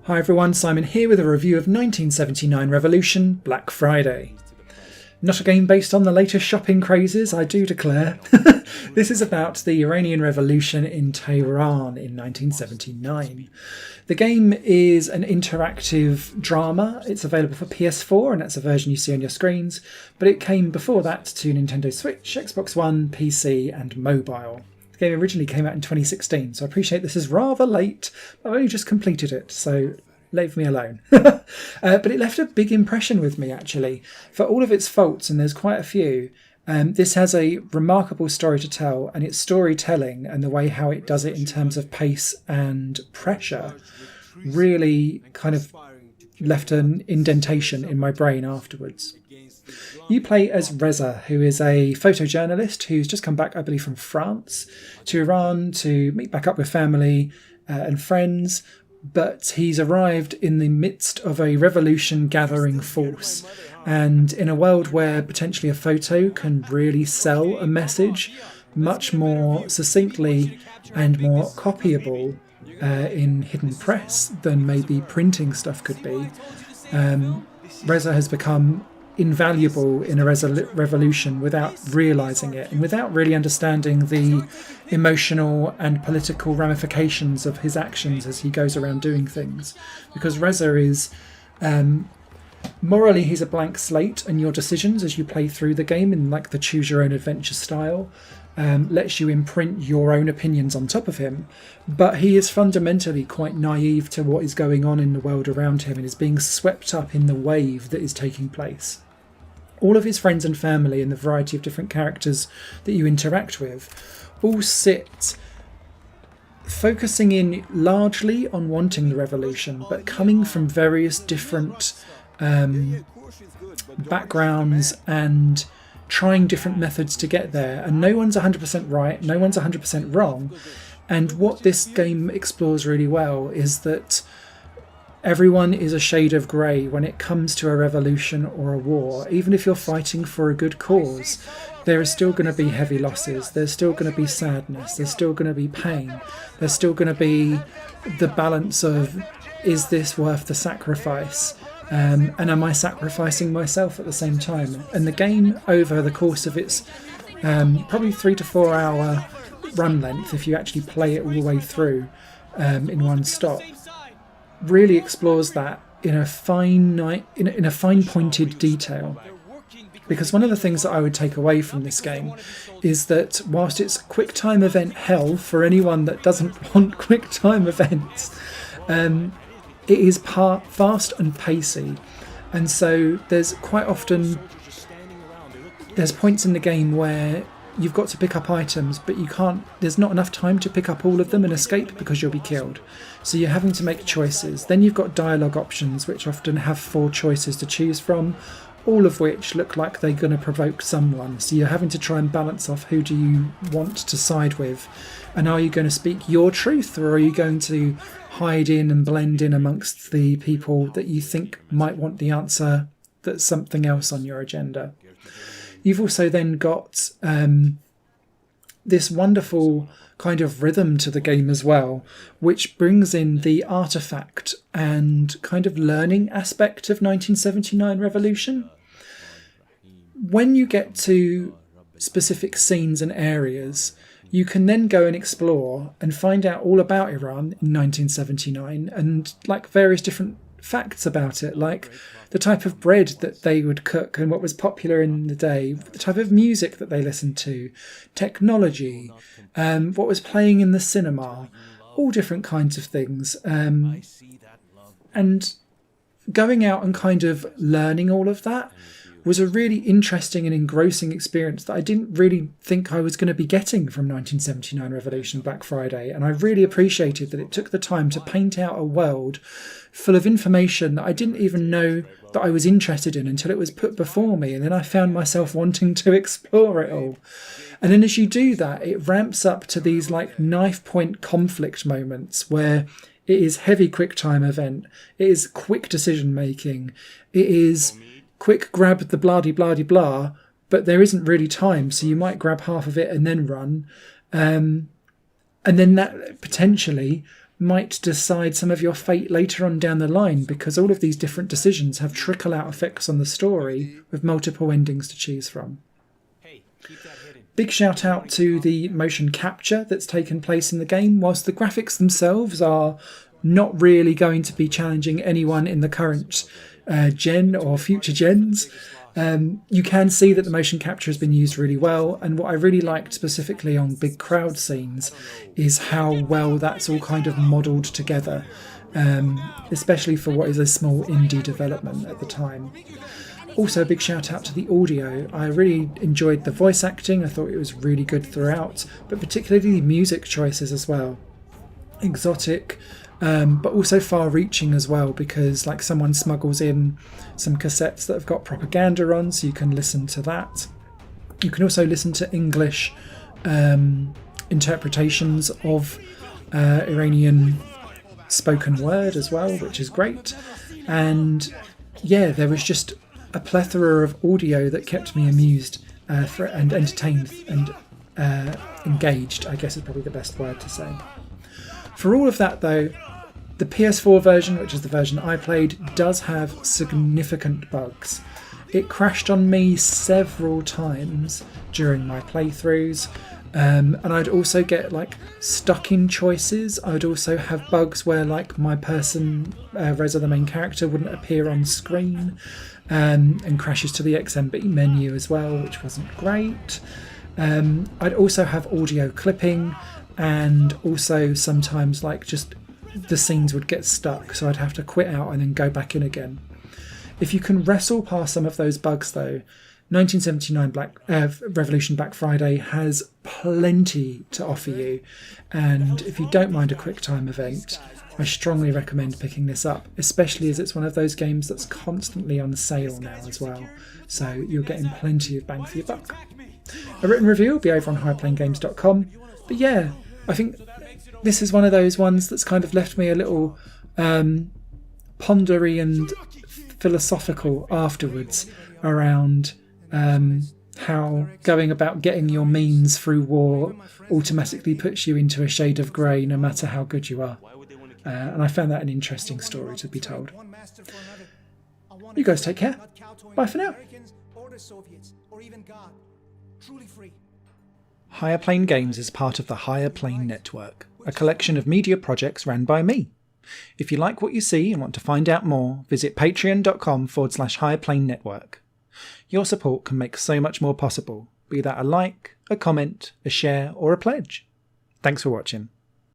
Hi everyone, Simon here with a review of 1979 Revolution Black Friday. Not a game based on the latest shopping crazes, I do declare. This is about the Iranian Revolution in Tehran in 1979. The game is an interactive drama. It's available for PS4, and that's a version you see on your screens, but it came before that to Nintendo Switch, Xbox One, PC and mobile. The game originally came out in 2016, so I appreciate this is rather late. I've only just completed it, so leave me alone. But it left a big impression with me, actually. For all of its faults, and there's quite a few, this has a remarkable story to tell, and its storytelling and the way how it does it in terms of pace and pressure really kind of left an indentation in my brain afterwards. You play as Reza, who is a photojournalist who's just come back, I believe, from France to Iran to meet back up with family and friends, but he's arrived in the midst of a revolution gathering force. And in a world where potentially a photo can really sell a message much more succinctly and more copyable in hidden press than maybe printing stuff could be, Reza has become invaluable in a revolution without realising it and without really understanding the emotional and political ramifications of his actions as he goes around doing things. Because Reza is morally, he's a blank slate, and your decisions as you play through the game in like the choose your own adventure style lets you imprint your own opinions on top of him. But he is fundamentally quite naive to what is going on in the world around him and is being swept up in the wave that is taking place. All of his friends and family and the variety of different characters that you interact with all sit focusing in largely on wanting the revolution, but coming from various different backgrounds and trying different methods to get there. And no one's 100% right, no one's 100% wrong. And what this game explores really well is that everyone is a shade of grey when it comes to a revolution or a war. Even if you're fighting for a good cause, there is still going to be heavy losses. There's still going to be sadness. There's still going to be pain. There's still going to be the balance of, is this worth the sacrifice? And am I sacrificing myself at the same time? And the game, over the course of its probably 3 to 4 hour run length, if you actually play it all the way through in one stop, really explores that in a fine-pointed detail. Because one of the things that I would take away from this game is that whilst it's quick time event hell for anyone that doesn't want quick time events, it is fast and pacey. And so there's quite often there's points in the game where you've got to pick up items, but there's not enough time to pick up all of them and escape because you'll be killed. So you're having to make choices. Then you've got dialogue options, which often have 4 choices to choose from, all of which look like they're going to provoke someone. So you're having to try and balance off who do you want to side with. And are you going to speak your truth, or are you going to hide in and blend in amongst the people that you think might want the answer that's something else on your agenda? You've also then got this wonderful kind of rhythm to the game as well, which brings in the artifact and kind of learning aspect of 1979 Revolution. When you get to specific scenes and areas, you can then go and explore and find out all about Iran in 1979 and like various different facts about it, like the type of bread that they would cook and what was popular in the day, the type of music that they listened to, technology, what was playing in the cinema, all different kinds of things. And going out and kind of learning all of that was a really interesting and engrossing experience that I didn't really think I was going to be getting from 1979 Revolution Black Friday. And I really appreciated that it took the time to paint out a world full of information that I didn't even know that I was interested in until it was put before me. And then I found myself wanting to explore it all. And then as you do that, it ramps up to these like knife point conflict moments where it is heavy quick time event. It is quick decision making. It is quick grab the blah, but there isn't really time. So you might grab half of it and then run. And then that potentially might decide some of your fate later on down the line, because all of these different decisions have trickle-out effects on the story with multiple endings to choose from. Big shout out to the motion capture that's taken place in the game. Whilst the graphics themselves are not really going to be challenging anyone in the current gen or future gens, you can see that the motion capture has been used really well. And what I really liked specifically on big crowd scenes is how well that's all kind of modelled together, especially for what is a small indie development at the time. Also, a big shout out to the audio. I really enjoyed the voice acting. I thought it was really good throughout, but particularly the music choices as well. Exotic, but also far-reaching as well, because like someone smuggles in some cassettes that have got propaganda on, so you can listen to that. You can also listen to English interpretations of Iranian spoken word as well, which is great. And yeah, there was just a plethora of audio that kept me amused and entertained and engaged, I guess is probably the best word to say. For all of that though, the PS4 version, which is the version I played, does have significant bugs. It crashed on me several times during my playthroughs, and I'd also get like stuck in choices. I'd also have bugs where like my person, Reza the main character, wouldn't appear on screen, and crashes to the XMB menu as well, which wasn't great. I'd also have audio clipping, and also sometimes like just the scenes would get stuck, so I'd have to quit out and then go back in again. If you can wrestle past some of those bugs though, 1979 Revolution Black Friday has plenty to offer you, and if you don't mind a quick time event, I strongly recommend picking this up, especially as it's one of those games that's constantly on sale now as well, so you're getting plenty of bang for your buck. A written review will be over on highplayinggames.com, but yeah, I think this is one of those ones that's kind of left me a little pondery and philosophical afterwards around how going about getting your means through war automatically puts you into a shade of grey no matter how good you are. And I found that an interesting story to be told. You guys take care. Bye for now. Higher Plane Games is part of the Higher Plane Network, a collection of media projects ran by me. If you like what you see and want to find out more, visit patreon.com/Higher Plane Network. Your support can make so much more possible, be that a like, a comment, a share, or a pledge. Thanks for watching.